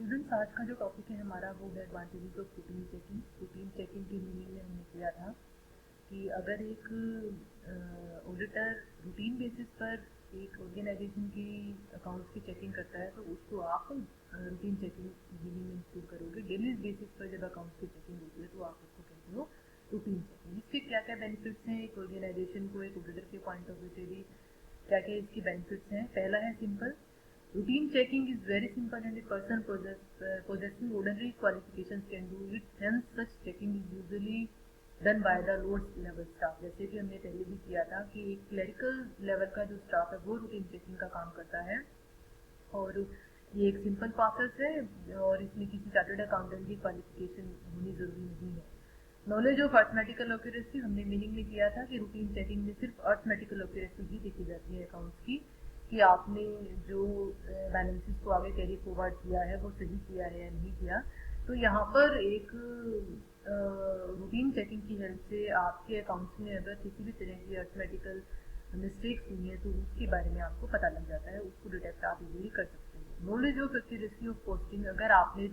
Students, आज का जो टॉपिक है हमारा वो है advantages of routine checking. Routine checking की मीनिंग में हमने किया था कि अगर एक ऑडिटर रूटीन बेसिस पर एक ऑर्गेनाइजेशन की अकाउंट्स की चेकिंग करता है तो उसको आप रूटीन चेकिंग मीनिंग में इंक्लूड करोगे। डेली बेसिस पर जब अकाउंट्स की चेकिंग होती है तो आप उसको कहते हो रूटीन चेकिंग। इसके क्या क्या बेनिफिट्स हैं एक ऑर्गेनाइजेशन को, एक ऑडिटर के पॉइंट ऑफ व्यू से भी क्या क्या इसकी बेनिफिट्स हैं। पहला है simple. Routine checking is very simple and a person possessing ordinary qualifications can do it. Hence, such checking is usually done by the lower level staff. जैसे कि हमने पहले भी किया था कि क्लरिकल लेवल का जो स्टाफ है वो रूटीन चेकिंग का काम करता है और ये एक सिंपल प्रोसेस है और इसमें किसी चार्टर्ड अकाउंटेंट की क्वालिफिकेशन होनी जरूरी नहीं है। नॉलेज ऑफ अर्थमेटिकल एक्यूरेसी हमने मीनिंग में किया था कि रूटीन चेकिंग में सिर्फ अर्थमेटिकल एक्यूरेसी ही देखी जाती है अकाउंट्स की, कि आपने जो बैलेंसेस को आगे कैरी फॉरवर्ड किया है वो सही किया है या नहीं किया। तो यहाँ पर एक रूटीन चेकिंग की हेल्प से आपके अकाउंट्स में अगर किसी भी तरह की अर्थमेटिकल मिस्टेक्स हुई है तो उसके बारे में आपको पता लग जाता है, उसको डिटेक्ट आप इजीली कर सकते हो। Knowledge of accuracy of posting, अगर आपने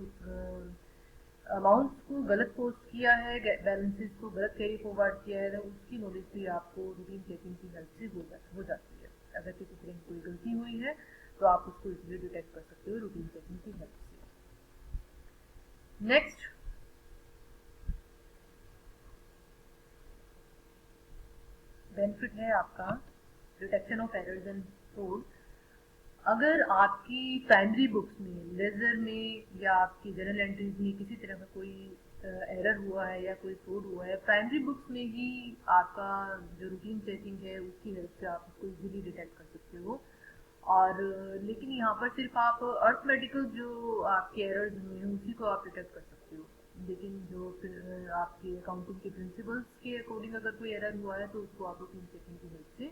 अमाउंट्स को गलत पोस्ट किया है, बैलेंसेस को गलत कैरी फॉरवर्ड किया है, तो उसकी नॉलेज भी आपको रूटीन चेकिंग की हेल्प से हो जाती है। अगर किसी तरह की कोई गलती हुई है तो आप उसको इजीली डिटेक्ट कर सकते हो रूटीन चेकिंग की हेल्प से। नेक्स्ट, बेनिफिट है आपका detection of errors and fraud. अगर आपकी प्राइमरी बुक्स में, लेजर में या आपकी जर्नल एंट्रीज में किसी तरह का कोई एरर हुआ है या कोई फ्रॉड हुआ है, प्राइमरी बुक्स में ही आपका जो रूटीन चेकिंग है उसकी हेल्प से आप उसको इजीली डिटेक्ट कर सकते हो। और लेकिन यहाँ पर सिर्फ आप अर्थमेटिकल जो आपके एरर्स हुए हैं उसी को आप डिटेक्ट कर सकते हो, लेकिन जो आपके अकाउंटिंग के प्रिंसिपल्स के अकॉर्डिंग अगर कोई एरर हुआ है तो उसको आप रूटीन चेकिंग की हेल्प से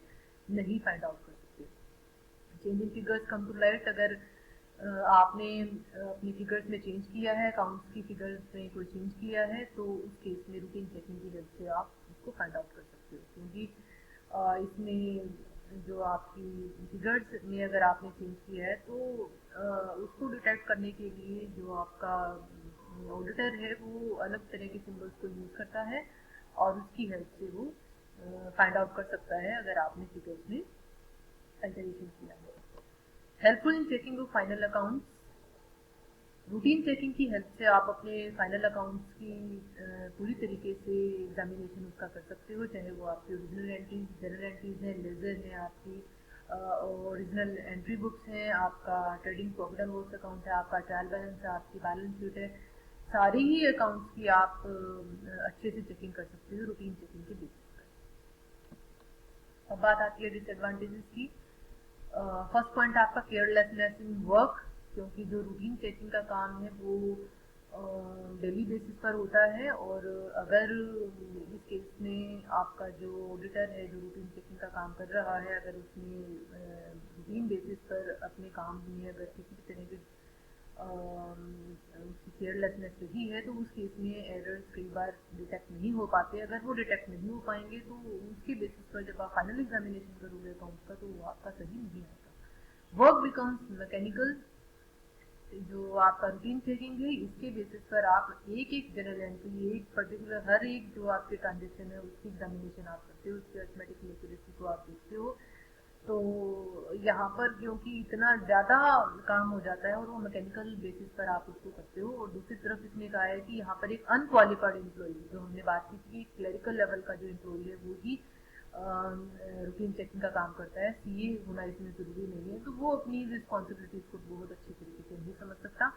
नहीं फाइंड आउट कर सकते। Change in figures come to light, अगर आपने अपने फिगर्स में चेंज किया है, अकाउंट्स की फिगर्स में कोई चेंज किया है तो उस केस में रूटीन चेकिंग की हेल्प से आप उसको फाइंड आउट कर सकते हो, क्योंकि इसमें जो आपकी फिगर्स में अगर आपने चेंज किया है तो उसको डिटेक्ट करने के लिए जो आपका ऑडिटर है वो अलग तरह के सिंबल्स को यूज करता है और उसकी हेल्प से वो फाइंड आउट कर सकता है अगर आपने फिगर्स में अल्टरेशन किया है। Helpful in checking of final accounts, routine checking की हेल्प से आप अपने फाइनल अकाउंट्स की पूरी तरीके से एग्जामिनेशन उसका कर सकते हो, चाहे वो आपकी ओरिजिनल एंट्रीज, जर्नल एंट्रीज हैं, लेजर हैं, आपकी ओरिजिनल एंट्री बुक्स हैं, आपका trading profit and loss account है, आपका ट्रायल बैलेंस है, आपकी बैलेंस शीट है, सारी ही अकाउंट्स की आप अच्छे से चेकिंग कर सकते हो रूटीन चेकिंग के बेसिस पर। अब बात आती है डिसएडवांटेजेस की। फर्स्ट पॉइंट आपका केयरलेसनेस इन वर्क, क्योंकि जो रूटीन चेकिंग का काम है वो डेली बेसिस पर होता है और अगर इस केस में आपका जो ऑडिटर है जो रूटीन चेकिंग का काम कर रहा है, अगर उसने रूटीन बेसिस पर अपने काम में अगर किसी भी तरह की उसकी केयरलेसनेस रही है तो उस केस में एरर्स कई बार डिटेक्ट नहीं हो पाते। अगर वो डिटेक्ट नहीं हो पाएंगे तो उसके बेसिस पर जब आप फाइनल एग्जामिनेशन करोगे अकाउंट का तो वो आपका सही नहीं आएगा। वर्क बिकम्स मैकेनिकल, जो आपका रूटीन चेकिंग है इसके बेसिस पर आप एक एक जनरल एंट्री, एक पर्टिकुलर हर एक जो आपके ट्रांजेक्शन है उसकी एग्जामिनेशन आप करते हो, उसकी अर्थमेटिकल एक्यूरेसी को आप देखते हो। तो यहाँ पर क्योंकि इतना ज़्यादा काम हो जाता है और वो मैकेनिकल बेसिस पर आप उसको करते हो। और दूसरी तरफ इसमें कहा है कि यहाँ पर एक अनक्वालिफाइड एम्प्लॉई, जो हमने बात की थी क्लरिकल लेवल का जो एम्प्लॉई है वो ही रूटीन चेकिंग का काम करता है, सीए होना इसमें ज़रूरी नहीं है, तो वो अपनी रिस्पॉन्सिबिलिटीज को बहुत अच्छी तरीके से नहीं समझ सकता।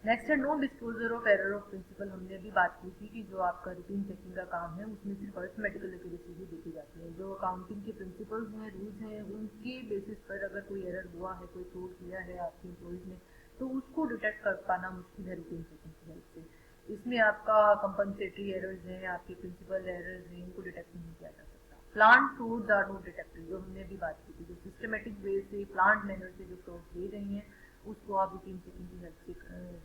नेक्स्ट है no disclosure of error of principle. हमने अभी बात की थी कि जो आपका रूटीन चेकिंग का काम है उसमें सिर्फ अर्थमेटिकल एक्यूरेसी ही देखी जाती है, जो अकाउंटिंग के प्रिंसिपल्स हैं, रूल्स हैं, उनके बेसिस पर अगर कोई एरर हुआ है, कोई फ्रॉड किया है आपके एम्प्लॉइज ने तो उसको डिटेक्ट कर पाना मुश्किल है रूटीन चेकिंग की हेल्प से। इसमें आपका कंपनसेटरी एरर्स हैं, आपके प्रिंसिपल एरर्स हैं, इनको डिटेक्ट नहीं किया जा सकता। Plant frauds are not detected, जो हमने अभी बात की थी, जो सिस्टमेटिक वे से प्लांट मैनर से जो फ्रॉड्स ले रही हैं उसको आप रूटीन चेकिंग की हेल्प से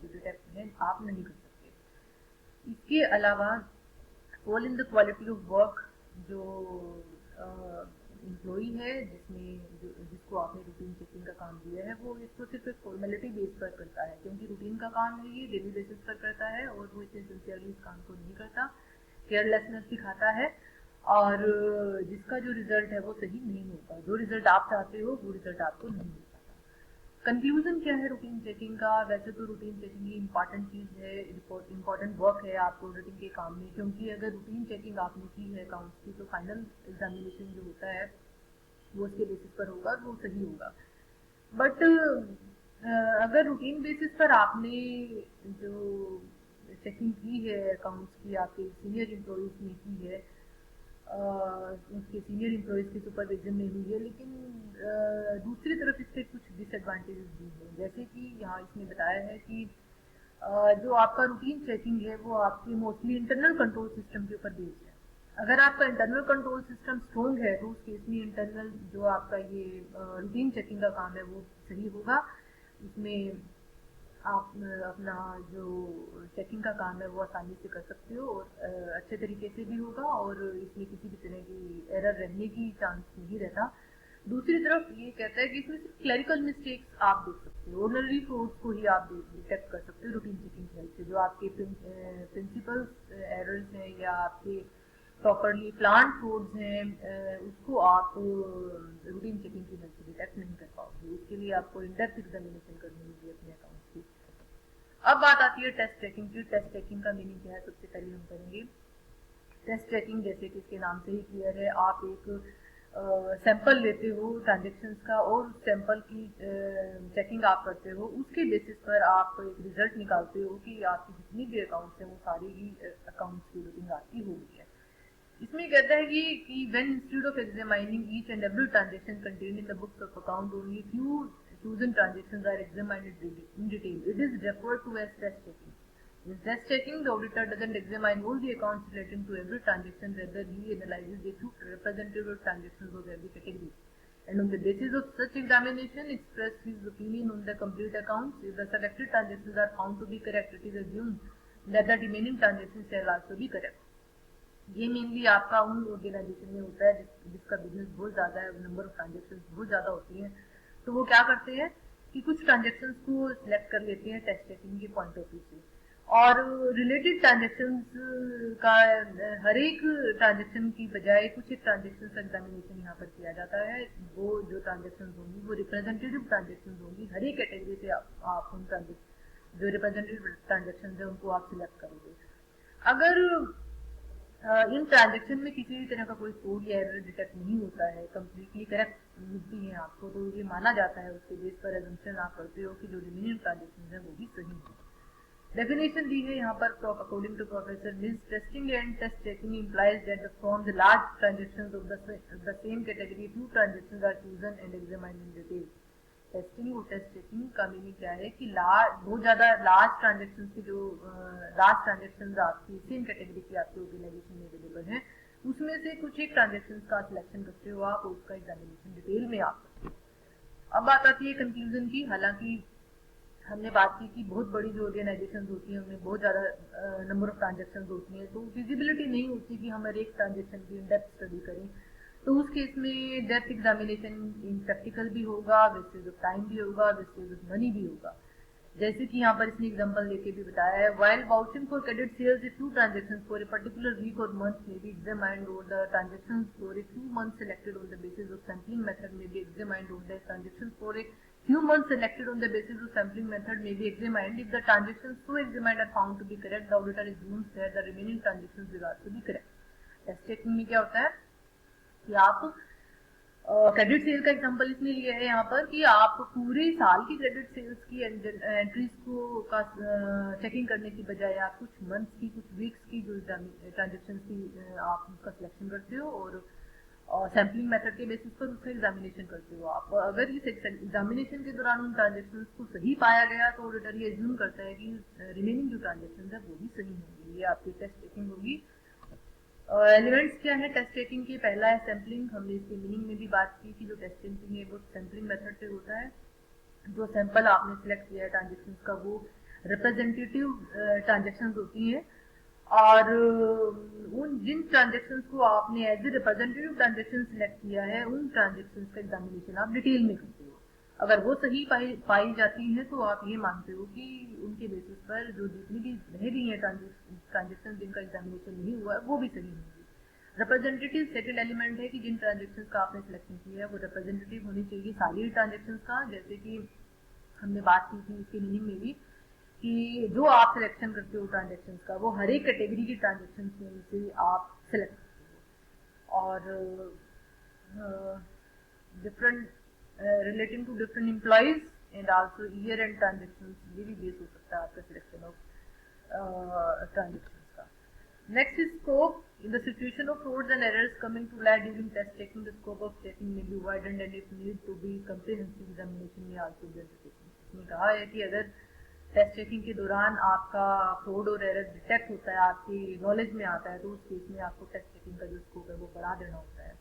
जो डिटेक्ट है आप नहीं कर सकते। इसके अलावा fall in the quality of work, जो एम्प्लॉई है जिसको आपने रूटीन चेकिंग का काम दिया है, वो इसको सिर्फ एक फॉर्मेलिटी बेस पर करता है, क्योंकि रूटीन का काम है, ये डेली बेसिस पर करता है और वो इतने सिंसियरली इस काम को नहीं करता, केयरलेसनेस दिखाता है, और जिसका जो रिजल्ट है वो सही नहीं होता, जो रिजल्ट आप चाहते हो वो रिजल्ट आपको नहीं मिल पाता। कंक्लूजन क्या है रूटीन चेकिंग का? वैसे तो रूटीन चेकिंग इंपॉर्टेंट चीज़ है, इंपॉर्टेंट वर्क है आपको ऑडिटिंग के काम में, क्योंकि अगर रूटीन चेकिंग आपने की है अकाउंट्स की तो फाइनल एग्जामिनेशन जो होता है वो उसके बेसिस पर होगा, वो सही होगा। बट अगर रूटीन बेसिस पर आपने जो चेकिंग की है अकाउंट्स की, आपके सीनियर एम्प्लॉइज ने की है, उसके सीनियर एम्प्लॉयज़ की सुपरविजन में हुई है, लेकिन दूसरी तरफ इसके कुछ डिसएडवांटेजेस भी हैं, जैसे कि यहाँ इसने बताया है कि जो आपका रूटीन चेकिंग है वो आपके मोस्टली इंटरनल कंट्रोल सिस्टम के ऊपर बेस्ड है। अगर आपका इंटरनल कंट्रोल सिस्टम स्ट्रॉन्ग है तो उस केस में इंटरनल जो आपका ये रूटीन चेकिंग का काम है वो सही होगा, उसमें आप अपना जो चेकिंग का काम है वो आसानी से कर सकते हो और अच्छे तरीके से भी होगा, और इसमें किसी भी तरह की एरर रहने की चांस नहीं रहता। दूसरी तरफ ये कहता है कि इसमें सिर्फ क्लरिकल मिस्टेक्स आप देख सकते हो, ऑर्डिनरी फ्रॉड्स को ही आप डिटेक्ट कर सकते हो रूटीन चेकिंग की हेल्प से, जो आपके प्रिंसिपल एरर्स हैं या आपके प्रॉपरली प्लान फ्रॉड्स हैं, उसको आप रूटीन चेकिंग की हेल्प से डिटेक्ट नहीं कर पाओगे। उसके लिए आपको इन-डेप्थ एग्जामिनेशन करनी होगी अपने अकाउंट्स की। अब बात आती है टेस्ट चेकिंग की। टेस्ट चेकिंग का मीनिंग क्या है, सबसे पहले हम करेंगे टेस्ट चेकिंग। जैसे कि इसके नाम से ही क्लियर है, आप एक सैंपल लेते हो ट्रांजेक्शन्स का और सैंपल की चेकिंग आप करते हो, उसके बेसिस पर आप एक रिजल्ट निकालते हो कि आपकी जितनी भी अकाउंट्स हैं वो सारी ही अकाउंट्स की ऑडिटिंग आपकी हो गई है। इसमें कहता है कि when instead of examining each and every transaction contained in the books of account, only few chosen transactions are examined in detail. It is referred to as test checking. In test checking, the auditor doesn't examine all the accounts relating to every transaction, rather he analyzes a few representative transactions of every category. And on the basis of such examination, express his opinion on the complete accounts. If the selected transactions are found to be correct, it is assumed that the remaining transactions shall also be correct. ये mainly आपका उन organisation में होता है जिसका business बहुत ज़्यादा है, नंबर ऑफ ट्रांजेक्शन बहुत ज़्यादा होती हैं, तो वो क्या करते हैं कि कुछ ट्रांजेक्शन को सिलेक्ट कर लेते हैं टेस्ट चेकिंग के पॉइंट ऑफ व्यू से, और रिलेटेड ट्रांजेक्शन का हर एक ट्रांजेक्शन की बजाय कुछ एक ट्रांजेक्शन का एग्जामिनेशन यहाँ पर किया जाता है। वो जो ट्रांजेक्शन होंगी वो रिप्रेजेंटेटिव ट्रांजेक्शन होंगी, हर एक कैटेगरी से आप उन जो रिप्रेजेंटेटिव ट्रांजेक्शन है उनको आप सिलेक्ट करोगे। अगर इन ट्रांजेक्शन में किसी भी तरह का कोई कोड या एरर डिटेक्ट नहीं होता है, कंप्लीटली करेक्ट मिलती है आपको, तो ये माना जाता है, उसके बेस पर एजम्पशन आप करते हो कि जो रिमेनिंग ट्रांजेक्शन है वो भी सही है। डेफिनेशन दी है यहाँ पर अकॉर्डिंग टू प्रोफेसर मिज, testing and test checking implies that from the large transactions of the same category few transactions are chosen and examined in detail. Testing और टेस्ट चेकिंग का मीनिंग क्या है कि बहुत ज़्यादा लार्ज ट्रांजेक्शन की जो लार्ज ट्रांजेक्शन आपकी सेम कैटेगरी की आपकी ऑर्गेनाइजेशन में अवेलेबल है, उसमें से कुछ एक ट्रांजेक्शन का सिलेक्शन करते हो आप, उसका एग्जामिनेशन डिटेल में आप करते हो। अब बात आती है कंक्लूजन की। हालांकि हमने बात की कि बहुत बड़ी जो ऑर्गेनाइजेशन होती हैं उनमें बहुत ज़्यादा नंबर ऑफ ट्रांजेक्शन होती हैं, तो फिजिबिलिटी नहीं होती कि हम हर एक ट्रांजेक्शन की इन डेप्थ स्टडी करें, तो उस केस में डेप्थ एग्जामिनेशन इन प्रैक्टिकल भी होगा, वेस्टेज ऑफ टाइम भी होगा, वेस्टेज ऑफ मनी भी होगा। जैसे कि यहाँ पर इसने एग्जांपल लेके भी बताया है, while vouching for credit sales a few transactions for a particular week or month may be examined, or the transactions for a few months selected on the basis of sampling method may be examined, or the transactions for a few months selected on the basis of sampling method may be examined. If the transactions so examined are found to be correct, the auditor assumes that the remaining transactions will also be correct. Test checking में क्या होता है कि आप credit sale का example इसने लिया है यहाँ पर कि आप पूरे साल की क्रेडिट सेल्स की एंट्रीज को का चेकिंग करने की बजाय आप कुछ मंथ्स की, कुछ वीक्स की जो ट्रांजेक्शन की आप उसका सिलेक्शन करते हो और सैम्पलिंग मेथड के बेसिस पर उसका एग्जामिनेशन करते हो आप। अगर इस एग्जामिनेशन के दौरान उन ट्रांजेक्शन को सही पाया गया तो ऑडिटर ये एज्यूम करता है कि रिमेनिंग जो ट्रांजेक्शन है वो भी सही होंगी। ये आपकी टेस्ट चेकिंग होगी। एलिमेंट्स क्या है टेस्ट चेकिंग के? पहला है सैम्पलिंग। हमने इसके मीनिंग में भी बात की कि जो टेस्ट चेकिंग है वो सैम्पलिंग मेथड से होता है। जो सैंपल आपने सिलेक्ट किया है ट्रांजेक्शन्स का वो रिप्रेजेंटेटिव ट्रांजेक्शन्स होती हैं, और उन जिन ट्रांजेक्शन्स को आपने as a representative transaction select किया है उन ट्रांजेक्शन्स का एग्जामिनेशन आप डिटेल में करते हो। अगर वो सही पाई जाती हैं तो आप ये मानते हो कि उनके बेसिस पर जो जितनी भी रह गई हैं ट्रांजेक्शन जिनका एग्जामिनेशन नहीं हुआ है वो भी सही होंगी। रिप्रेजेंटेटिव सेकंड एलिमेंट है कि जिन ट्रांजेक्शन्स का आपने सिलेक्शन किया है वो रिप्रेजेंटेटिव होनी चाहिए सारी ट्रांजेक्शन्स का, जैसे कि हमने बात की थी इसके मीनिंग में भी कि जो आप सिलेक्शन करते हो ट्रांजेक्शन्स का वो हर एक कैटेगरी की ट्रांजेक्शन्स में से आप सिलेक्ट करते हो, और different relating to different employees and also year end transactions, ये भी बेस हो सकता है आपका सिलेक्शन ऑफ ट्रांजेक्शन्स का। Next is scope. In the situation of frauds and errors coming to light during test checking, the scope of checking may be widened and it need to be comprehensive examination may also be undertaken. इसमें कहा है कि अगर test checking के दौरान आपका fraud और error detect होता है, आपकी नॉलेज में आता है, तो उस केस में आपको टेस्ट चेकिंग का जो स्कोप है वो बढ़ा देना होता है।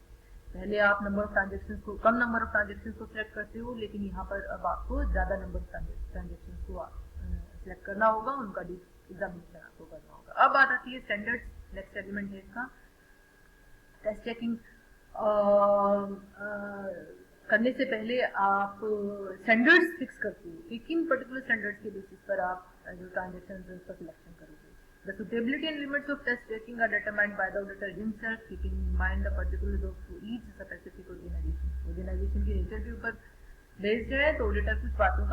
पहले आप नंबर ऑफ ट्रांजेक्शन्स को कम नंबर ऑफ ट्रांजेक्शन्स को सिलेक्ट करते हो, लेकिन यहाँ पर अब आपको ज़्यादा नंबर ऑफ ट्रांजेक्शन्स को सिलेक्ट करना होगा, उनका एग्जामिनेशन आपको करना होगा। अब बात आती है स्टैंडर्ड्स, नेक्स्ट एलिमेंट है इसका। टेस्ट चेकिंग करने से पहले आप स्टैंडर्ड्स फिक्स करते हो कि किन पर्टिकुलर स्टैंडर्ड्स के बेसिस पर आप जो ट्रांजेक्शन है उसका सिलेक्शन करोगे। The suitability and limits of test checking are determined by the auditor himself, keeping in mind the particulars of each specific organization. Organization के नेचर के ऊपर बेस्ड है, तो ऑडिटर कुछ बातों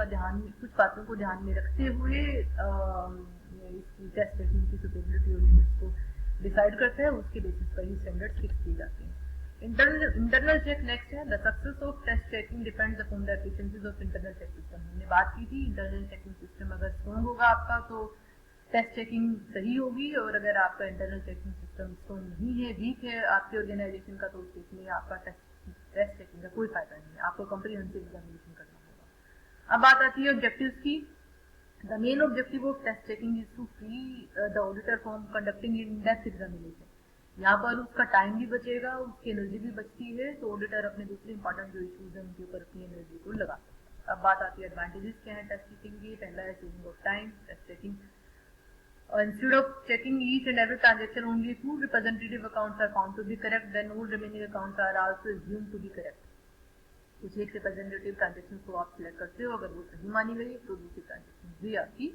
को ध्यान में रखते हुए इसकी टेस्ट चेकिंग की सुटेबिलिटी और लिमिट्स को डिसाइड करता है, उसके बेसिस पर ही स्टैंडर्ड्स फिक्स किए जाते हैं। इंटरनल चेक नेक्स्ट है। The success of test checking depends upon the efficiencies of internal check system. हमने बात की थी इंटरनल चेकिंग सिस्टम अगर स्ट्रॉन्ग होगा आपका तो टेस्ट चेकिंग सही होगी, और अगर आपका इंटरनल चेकिंग सिस्टम स्ट्रॉन्ग नहीं है, वीक है आपके ऑर्गेनाइजेशन का, तो उस केस में आपका टेस्ट चेकिंग का कोई फायदा नहीं है, आपको कॉम्प्रिहेंसिव एग्जामिनेशन करना होगा। अब बात आती है ऑब्जेक्टिव्स की। The main objective of test checking is to free the auditor from conducting in-depth examination. यहाँ पर उसका टाइम भी बचेगा, उसकी एनर्जी भी बचती है, तो ऑडिटर अपने दूसरे इंपॉर्टेंट जो इश्यूज हैं उनके ऊपर अपनी एनर्जी को लगा सकता है। अब बात आती है एडवांटेजेस क्या है टेस्ट चेकिंग की। पहला है saving of time. Test checking instead of checking each and every transaction, only two representative accounts are found to be correct, then all remaining accounts are also assumed to be correct. कुछ एक representative transaction को आप select करते हो, अगर वो सही मानी गई तो दूसरी ट्रांजेक्शन भी आपकी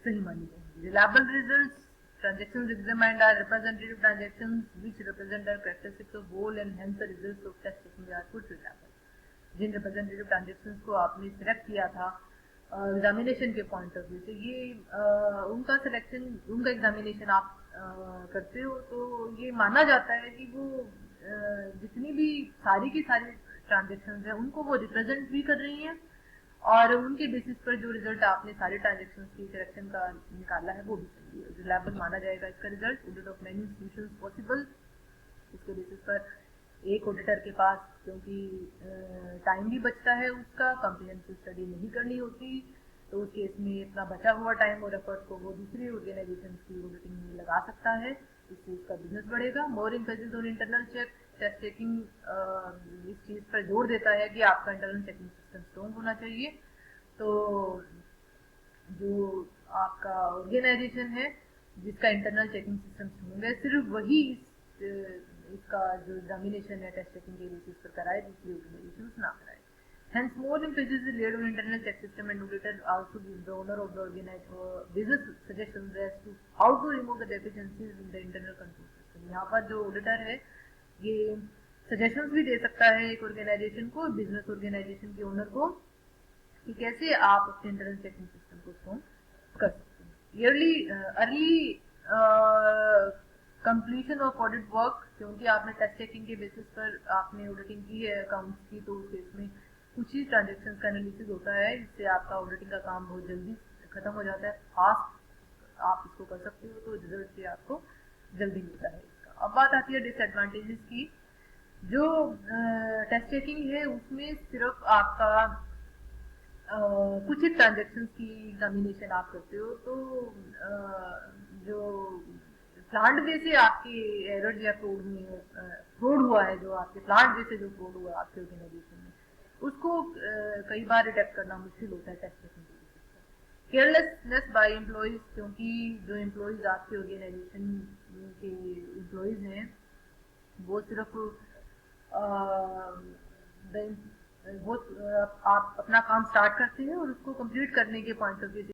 सही मानी जाएंगी। Reliable results. Transactions examined are representative transactions which represent the characteristics of whole and hence the results of test checking are good reliable. जिन रिप्रेजेंटेटिव ट्रांजेक्शंस को आपने सिलेक्ट किया था एग्जामिनेशन के पॉइंट ऑफ व्यू से, ये उनका सिलेक्शन, उनका एग्जामिनेशन आप करते हो तो ये माना जाता है कि वो जितनी भी सारी की सारी ट्रांजेक्शंस है उनको वो रिप्रेजेंट भी कर रही हैं, और उनके बेसिस पर जो रिजल्ट आपने सारे ट्रांजेक्शंस की सिलेक्शन का निकाला है वो भी सही है, रिलायबल माना जाएगा इसका result. Audit of many institutions possible. इसके बेसिस पर एक ऑडिटर के पास, क्योंकि टाइम भी बचता है, उसका कॉम्प्रिहेंसिव स्टडी नहीं करनी होती, तो उस केस में अपना बचा हुआ टाइम और एफर्ट को वो दूसरी ऑर्गेनाइजेशन की ऑडिटिंग में लगा सकता है, इससे उसका बिजनेस बढ़ेगा। More emphasis on internal check. Test checking इस चीज़ पर जोर देता है कि आपका इंटरनल चेकिंग सिस्टम स्ट्रॉन्ग होना चाहिए, तो जो आपका ऑर्गेनाइजेशन है जिसका इंटरनल चेकिंग सिस्टम स्ट्रॉन्ग है, सिर्फ वही इसका जो एग्जामिनेशन है टेस्ट चेकिंग के बेसिस पर कराए, दूसरी ऑर्गेनाइजेशन ना कराए। Hence, more emphasis is laid on internal check system, and auditor also gives the owner of the organization business suggestions as to how to remove the deficiencies in the internal control system. यहाँ पर जो auditor है ये suggestions भी दे सकता है एक organisation को, बिजनेस ऑर्गेनाइजेशन के ओनर को, कि कैसे आप अपने इंटरनल चेकिंग सिस्टम को स्ट्रॉन्ग कर सकते हैं। Early completion of audit work, क्योंकि आपने टेस्ट चेकिंग के बेसिस पर आपने ऑडिटिंग की है अकाउंट्स की, तो उस केस में कुछ ही ट्रांजेक्शन का एनालिसिस होता है, इससे आपका ऑडिटिंग का काम बहुत जल्दी खत्म हो जाता है, फास्ट आप इसको कर सकते हो, तो रिजल्ट भी आपको जल्दी मिलता है इसका। अब बात आती है डिसएडवांटेजेस की। जो टेस्ट चेकिंग है उसमें सिर्फ आपका कुछ ही ट्रांजेक्शन्स की एग्जामिनेशन आप करते हो, तो जो प्लांट वे से आपके एरर या फ्रॉड हुआ है, जो आपके प्लांट वे से जो फ्रॉड हुआ आपके ऑर्गेनाइजेशन में, उसको कई बार डिटेक्ट करना मुश्किल होता है टेस्ट चेकिंग के बेसिस पर। केयरलेसनेस बाय एम्प्लॉयज, क्योंकि जो एम्प्लॉयज आपके ऑर्गेनाइजेशन के एम्प्लॉयज हैं वो सिर्फ वो आप अपना काम स्टार्ट करते हैं और उसको कंप्लीट करने के point of view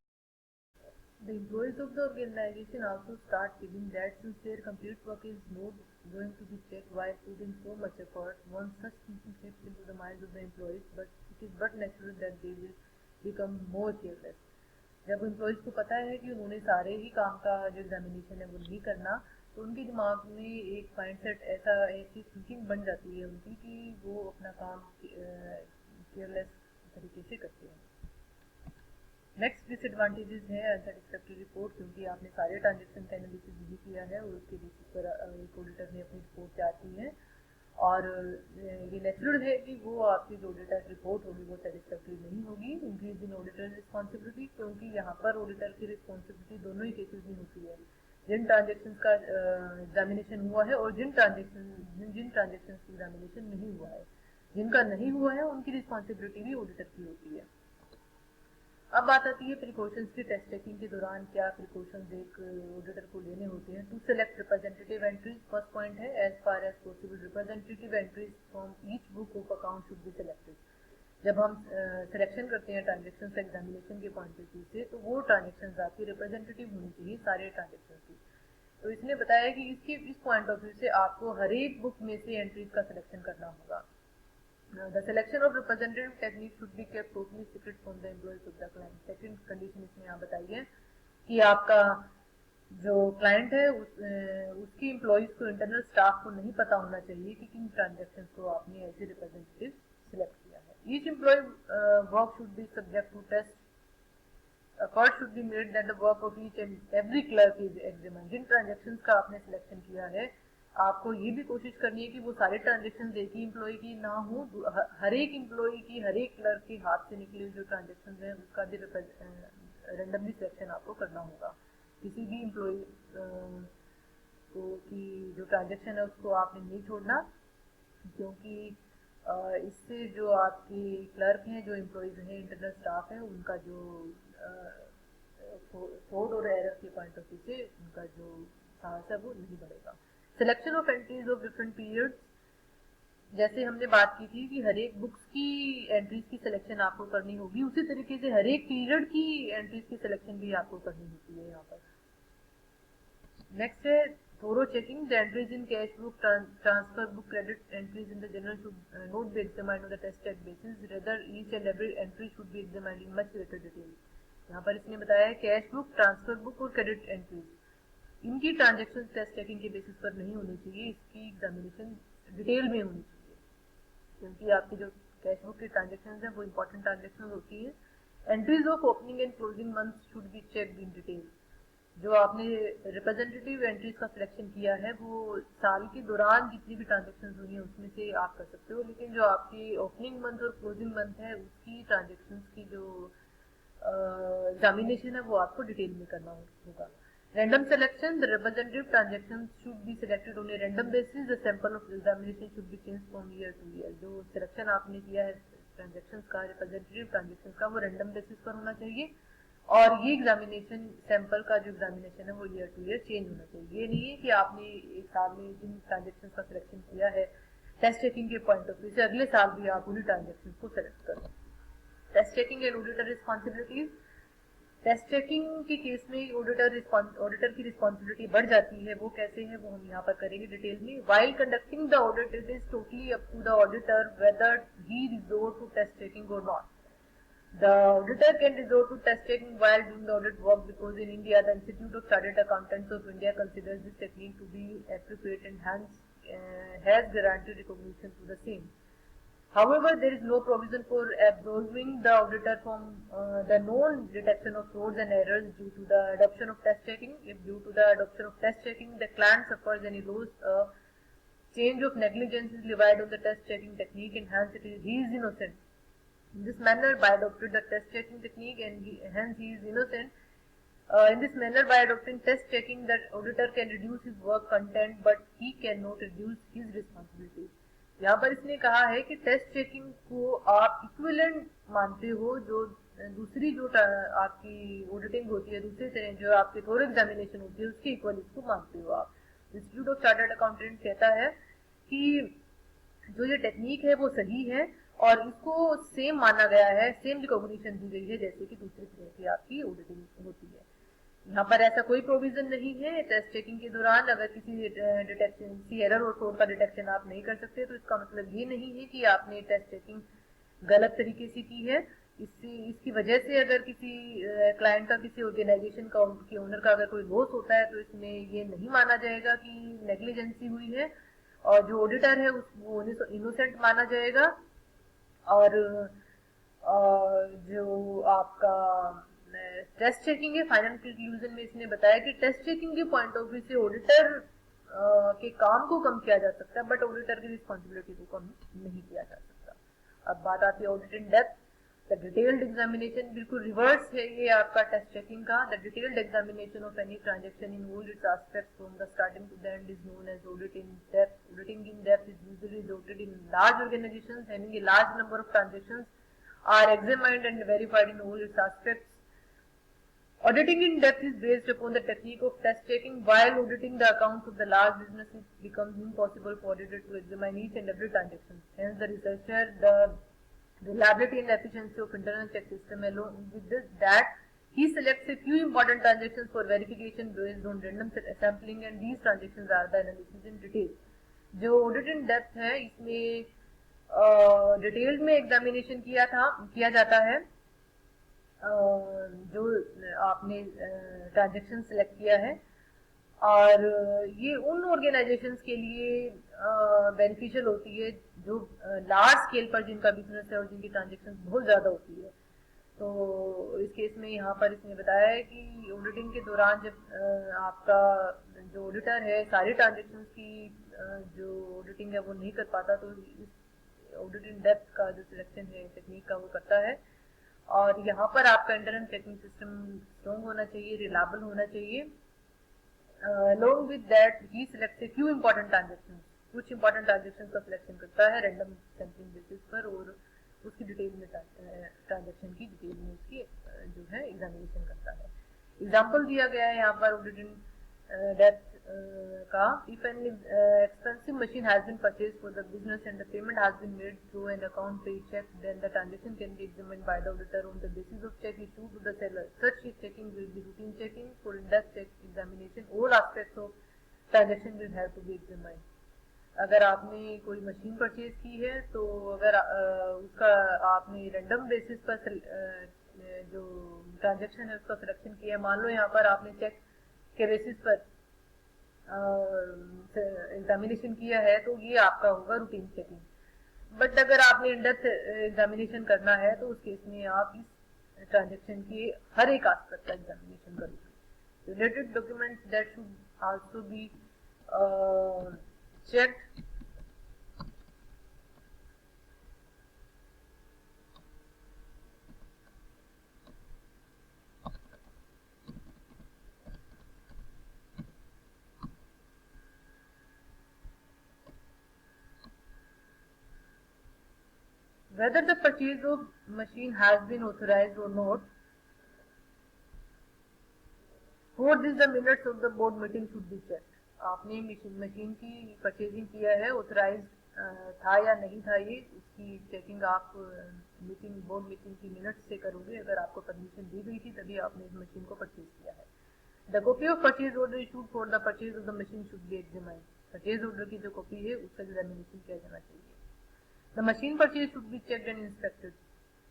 the employees of the organization also start feeling that since their complete work is not going to be checked while putting so much effort, once such thinking creeps into the minds of the employees, but it is but natural that they will become more careless. जब employees को पता है कि उन्होंने सारे ही काम का जो एग्जामिनेशन है वो नहीं करना, तो उनके दिमाग में एक माइंडसेट ऐसी थिंकिंग बन जाती है उनकी कि वो अपना काम केयरलेस तरीके से करते हैं। नेक्स्ट डिसएडवांटेजेस है अनसेटिस्फैक्टरी रिपोर्ट, क्योंकि आपने सारे ट्रांजेक्शन का एनालिसिस नहीं किया है और उसके बेसिस पर एक ऑडिटर ने अपनी रिपोर्ट तैयार की है और ये नेचुरल है कि वो आपकी जो ऑडिटर रिपोर्ट होगी वो सेटिस्फैक्टरी नहीं होगी। इंक्रीज इन ऑडिटर रिस्पॉन्सिबिलिटी, क्योंकि यहाँ पर ऑडिटर की रिस्पॉन्सिबिलिटी दोनों ही केसेस में होती है, जिन ट्रांजेक्शन का एग्जामिनेशन हुआ है और जिन ट्रांजेक्शन की एग्जामिनेशन नहीं हुआ है। जिनका नहीं हुआ है उनकी रिस्पॉन्सिबिलिटी भी ऑडिटर की होती है। अब बात आती है प्रिकॉशंस की। टेस्ट टेकिंग के दौरान क्या प्रिकॉशंस एक ऑडिटर को लेने होते हैं। To select representative entries, first point है as far as possible representative entries from each book of account should be selected. जब हम सिलेक्शन करते हैं ट्रांजेक्शन एग्जामिनेशन के पॉइंट ऑफ व्यू से, तो वो ट्रांजेक्शन आपकी रिप्रेजेंटेटिव होनी चाहिए सारे ट्रांजेक्शन की। तो इसने बताया कि इस पॉइंट ऑफ व्यू से आपको हर एक बुक में से एंट्रीज का सिलेक्शन करना होगा। The selection of representative technique should be kept totally secret from the employees of the client. Second condition इसमें यहाँ बताई है कि आपका जो क्लाइंट है उसकी एम्प्लॉयज को, इंटरनल स्टाफ को नहीं पता होना चाहिए कि किन ट्रांजेक्शन को आपने एज ए रिप्रेजेंटेटिव सिलेक्ट किया है। Each employee work should be subject to test. Effort should be made that the work of each and every clerk is examined. जिन ट्रांजेक्शन का आपने सिलेक्शन किया है आपको ये भी कोशिश करनी है कि वो सारे ट्रांजेक्शन एक ही एम्प्लॉय की ना हो, हर एक एम्प्लॉय की, हर एक क्लर्क के हाथ से निकले जो ट्रांजेक्शन है उसका भी रेंडमली सिलेक्शन आपको करना होगा। किसी भी एम्प्लॉय को की जो ट्रांजेक्शन है उसको आपने नहीं छोड़ना, क्योंकि इससे जो आपके क्लर्क हैं, जो एम्प्लॉयज हैं, इंटरनल स्टाफ है, उनका जो फ्रॉड और एरर के पॉइंट ऑफ व्यू से उनका जो साहस है वो नहीं बढ़ेगा। Selection of entries of different periods, जैसे हमने बात की थी कि हर एक बुक्स की एंट्रीज की सिलेक्शन आपको करनी होगी, उसी तरीके से हर एक पीरियड की एंट्रीज की सिलेक्शन भी आपको करनी होती है यहाँ पर। नेक्स्ट है thorough checking. The entries in cash book, transfer book, credit entries in the general should not be examined on the test check basis, rather each and every entry should be examined in much greater detail. यहाँ पर इसने बताया है cash book, transfer book और credit entries, इनकी transaction test checking के basis पर नहीं होनी चाहिए, इसकी एग्जामिनेशन डिटेल में होनी चाहिए, क्योंकि आपकी जो कैश बुक की ट्रांजेक्शन है वो इंपॉर्टेंट ट्रांजेक्शन होती है। Entries of opening and closing month should be checked in detail. जो आपने रिप्रेजेंटेटिव एंट्रीज का सिलेक्शन किया है वो साल के दौरान जितनी भी ट्रांजेक्शन हुई है उसमें से आप कर सकते हो, लेकिन जो आपकी ओपनिंग मंथ और क्लोजिंग मंथ है उसकी ट्रांजेक्शन की जो एग्जामिनेशन है वो आपको डिटेल में करना होगा। Random selection, the representative transactions should be selected on a random basis. The sample of examination should be changed from year to year. जो सिलेक्शन आपने किया है ट्रांजेक्शन्स का, रिप्रेजेंटेटिव ट्रांजेक्शन्स का, वो रैंडम बेसिस पर होना चाहिए और ये एग्जामिनेशन सैंपल का जो एग्जामिनेशन है वो ईयर टू ईयर चेंज होना चाहिए। ये नहीं है कि आपने एक साल में जिन ट्रांजेक्शन्स का सिलेक्शन किया है टेस्ट चेकिंग के पॉइंट ऑफ व्यू से अगले साल भी आप उन्हीं ट्रांजेक्शन्स को सेलेक्ट करें। Test checking and auditor responsibilities. Test checking के केस में ऑडिटर की रिस्पॉन्सिबिलिटी बढ़ जाती है। वो कैसे है वो हम यहाँ पर करेंगे डिटेल में। While conducting the audit it is totally up to the auditor whether he resort to test checking or not. The auditor can resort to test checking while doing the audit work because in India the Institute of Chartered Accountants of India considers this technique to be appropriate and hence has guaranteed recognition to the same. However, there is no provision for absolving the auditor from the known detection of frauds and errors due to the adoption of test checking. If due to the adoption of test checking the client suffers any loss, change of negligence is levied on the test checking technique and hence he is innocent. In this manner, by adopting the test checking technique and hence he is innocent. In this manner, by adopting test checking, the auditor can reduce his work content, but he cannot reduce his responsibility. यहाँ पर इसने कहा है कि test checking को आप equivalent मानते हो जो दूसरी जो आपकी ऑडिटिंग होती है, दूसरी तरह जो आपकी थोर एग्जामिनेशन होती है, उसके इक्वल इसको मानते हो आप। इंस्टीट्यूट ऑफ चार्टर्ड अकाउंटेंट कहता है कि जो ये टेक्निक है वो सही है और इसको सेम माना गया है, सेम रिकॉग्निशन दी गई है जैसे कि दूसरी तरह की आपकी ऑडिटिंग होती है। यहाँ पर ऐसा कोई प्रोविजन नहीं है टेस्ट चेकिंग के दौरान अगर किसी डिटेक्शन, किसी एरर और फ्रॉड का डिटेक्शन आप नहीं कर सकते, तो इसका मतलब ये नहीं है कि आपने टेस्ट चेकिंग गलत तरीके से की है। इसकी वजह से अगर किसी क्लाइंट का, किसी ऑर्गेनाइजेशन का, उनके ओनर का अगर कोई लॉस होता है, तो इसमें ये नहीं माना जाएगा कि नेग्लिजेंसी हुई है और जो ऑडिटर है वो इनोसेंट माना जाएगा। और जो आपका टेस्ट चेकिंग है, फाइनल कंक्लूजन में इसने बताया कि टेस्ट चेकिंग के पॉइंट ऑफ व्यू से ऑडिटर के काम को कम किया जा सकता है, बट ऑडिटर की रिस्पॉन्सिबिलिटी को कम नहीं किया जा सकता। अब बात आती है audit in depth. The detailed examination बिल्कुल रिवर्स है ये आपका टेस्ट चेकिंग का। The detailed examination of any transaction in all its aspects from the starting to the end is known as audit in depth. Auditing in depth is usually audited in large organisations having a large number of transactions are examined and verified in all its aspects. Auditing in depth is based upon the technique of test checking. While auditing the accounts of the large business, it becomes impossible for auditor to examine each and every transaction. Hence, the researcher, the reliability and efficiency of internal check system along with this, that he selects a few important transactions for verification based on random sampling, and these transactions are the analysis in detail. जो audit in depth है इसमें detailed में examination किया जाता है। जो आपने transaction select किया है, और ये उन ऑर्गेनाइजेशंस के लिए बेनिफिशियल होती है जो लार्ज स्केल पर जिनका बिजनेस है और जिनकी ट्रांजेक्शन बहुत ज़्यादा होती है। तो इस केस में यहाँ पर इसने बताया है कि ऑडिटिंग के दौरान जब आपका जो ऑडिटर है सारी ट्रांजेक्शन की जो ऑडिटिंग है वो नहीं कर पाता, तो ऑडिट इन डेप्थ का जो सिलेक्शन है टेक्निक का वो करता है। और यहाँ पर आपका इंटरनल चेकिंग सिस्टम स्ट्रॉन्ग होना चाहिए, रिलायबल होना चाहिए। along with that he selects a few important transactions, कुछ important transactions का सिलेक्शन करता है रैंडम सैम्पलिंग बेसिस पर, और उसकी डिटेल में ट्रांजेक्शन की डिटेल में उसकी जो है एग्जामिनेशन करता है। एग्जाम्पल दिया गया है यहाँ पर ऑडिट इन डेप्थ का। If an expensive machine has been purchased for the business and the payment has been made through an account paid check, then the transaction can be examined by the auditor on the basis of check issued to the seller. Such checking will be routine checking. For in-depth check examination, all aspects of transaction will have to be examined. अगर आपने कोई machine purchase की है तो अगर उसका आपने random basis पर जो ट्रांजेक्शन है उसका सिलेक्शन किया है, मान लो यहाँ पर आपने चेक के बेसिस पर एग्जामिनेशन किया है, तो ये आपका होगा रूटीन चेकिंग। बट अगर आपने इन-डेप्थ एग्जामिनेशन करना है तो उस केस में आप इस ट्रांजेक्शन की हर एक एस्पेक्ट का एग्जामिनेशन करोगे। Related documents that should also B checked whether the purchase of machine has been authorized or not. For this the minutes of the board meeting should be checked. आपने machine की purchasing किया है, authorise था या नहीं था, ये उसकी चेकिंग आप बोर्ड मीटिंग की मिनट्स से करोगे। अगर आपको परमिशन दी गई थी तभी आपने इस मशीन को परचेज किया है। The copy of purchase order issued for the purchase of the machine should be examined. Purchase order की जो कॉपी है उसका एग्जामिनेशन किया जाना चाहिए। The machine purchase should be checked and inspected.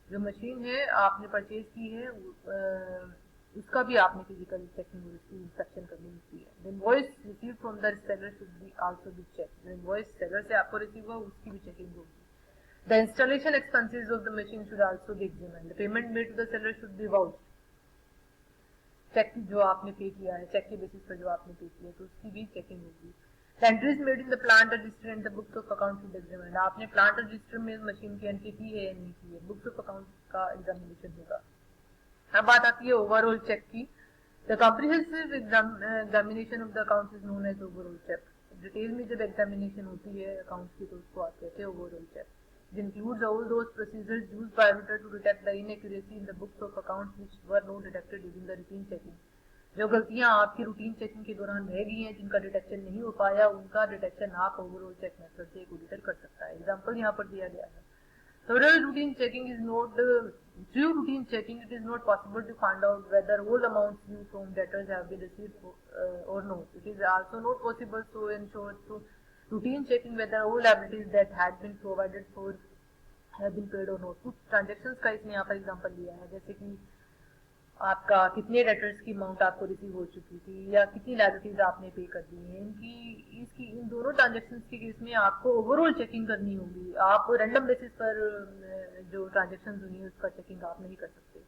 जो मशीन है आपने परचेज की है उसका भी आपने फिजिकल चेकिंग और उसकी इंस्पेक्शन करनी होती है। The invoice received from the seller should be also be checked. जो इनवॉइस सेलर से आपको रिसीव हुआ उसकी भी चेकिंग होगी। The installation expenses of the machine should also be examined. The payment made to the seller should be vouched. Check जो आपने पे किया है, चेक के बेसिस पर जो आपने पे किया है, तो उसकी भी चेकिंग होगी। The entries made in the plant register and the books of account should examined. आपने प्लांट रजिस्टर में मशीन की एंट्री की है या नहीं की है, बुक्स ऑफ अकाउंट का एग्जामिनेशन होगा। अब बात आती है ओवरऑल चेक की। The comprehensive examination of the accounts is known as overall check. Detail में जब एग्जामिनेशन होती है अकाउंट्स की तो उसको आप कहते हैं overall check. It includes all those procedures used by auditor to detect the inaccuracy in the books of accounts which were not detected during the routine checking. जो गलतियां आपकी रूटीन चेकिंग के दौरान रह गई हैं, जिनका डिटेक्शन नहीं हो पाया, उनका डिटेक्शन आप ओवरऑल चेक मेथड से एक ऑडिटर कर सकता है. एग्जांपल यहाँ पर दिया गया है. Thorough routine checking is not through routine checking it is not possible to find out whether all amounts due from debtors have been received or not. It is also not possible to ensure through routine checking whether all liabilities that had been provided for have been paid or not. कुछ transactions का इसने यहाँ पर example लिया है, जैसे कि आपका कितने डेटर्स की अमाउंट आपको रिसीव हो चुकी थी या कितनी लायबिलिटीज आपने पे कर दी है. इसकी इन दोनों ट्रांजेक्शंस के केस में आपको ओवरऑल चेकिंग करनी होगी. आप रैंडम बेसिस पर जो ट्रांजेक्शंस हुई है उसका चेकिंग आप नहीं कर सकते.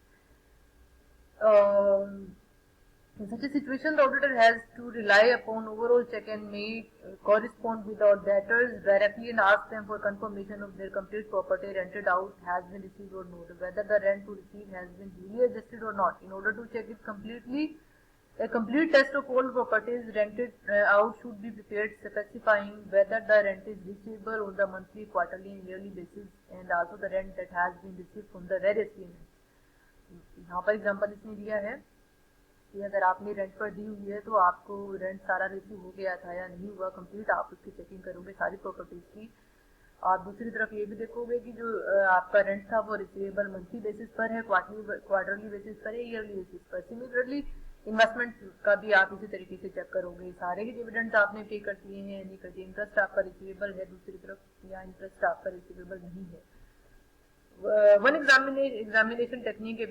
In such a situation, the auditor has to rely upon overall check and may correspond with our debtors directly and ask them for confirmation of their complete property rented out has been received or not, whether the rent to receive has been duly adjusted or not. In order to check it completely, a complete test of all properties rented out should be prepared, specifying whether the rent is receivable on the monthly, quarterly and yearly basis and also the rent that has been received from the various payments. यहाँ पर example इसने दिया है कि अगर आपने rent पर दी हुई है तो आपको रेंट सारा रिसीव हो गया था या नहीं हुआ कंप्लीट, आप उसकी चेकिंग करोगे सारी प्रॉपर्टीज की. आप दूसरी तरफ ये भी देखोगे कि जो आपका रेंट था वो रिसीवेबल मंथली बेसिस पर है, क्वार्टरली बेसिस पर है, ईयरली बेसिस पर. सिमिलरली इन्वेस्टमेंट का भी आप इसी तरीके से चेक करोगे, सारे ही डिविडेंड्स आपने पे कर दिए हैं, नहीं कर दिए, इंटरेस्ट आपका रिसीवेबल है दूसरी तरफ या इंटरेस्ट आपका रिसीवेबल नहीं है. One examination technique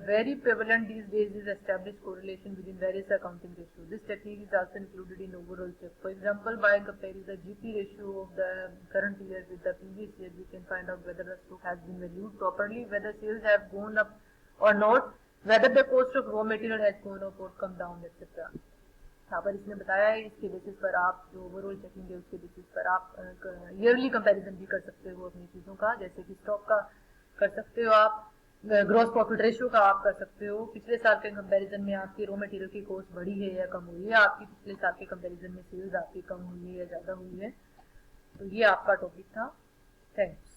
very prevalent these days is established correlation within various accounting ratios. This technique is also included in overall check. For example, by comparing the GP ratio of the current year with the previous year, we can find out whether the stock has been valued properly, whether sales have gone up or not, whether the cost of raw material has gone up or come down, etc. यहाँ पर इसने बताया है, इसके basis पर आप जो overall checking है उसके बेसिस पर आप ईयरली कंपैरिजन भी कर सकते हो अपनी चीज़ों का, जैसे कि स्टॉक का कर सकते हो आप, ग्रॉस प्रॉफिट रेशियो का आप कर सकते हो, पिछले साल के कंपैरिजन में आपकी रॉ मटेरियल की कॉस्ट बढ़ी है या कम हुई है, आपकी पिछले साल के कंपैरिजन में सेल्स आपकी कम हुई है या ज़्यादा हुई है. तो ये आपका टॉपिक था. थैंक्स.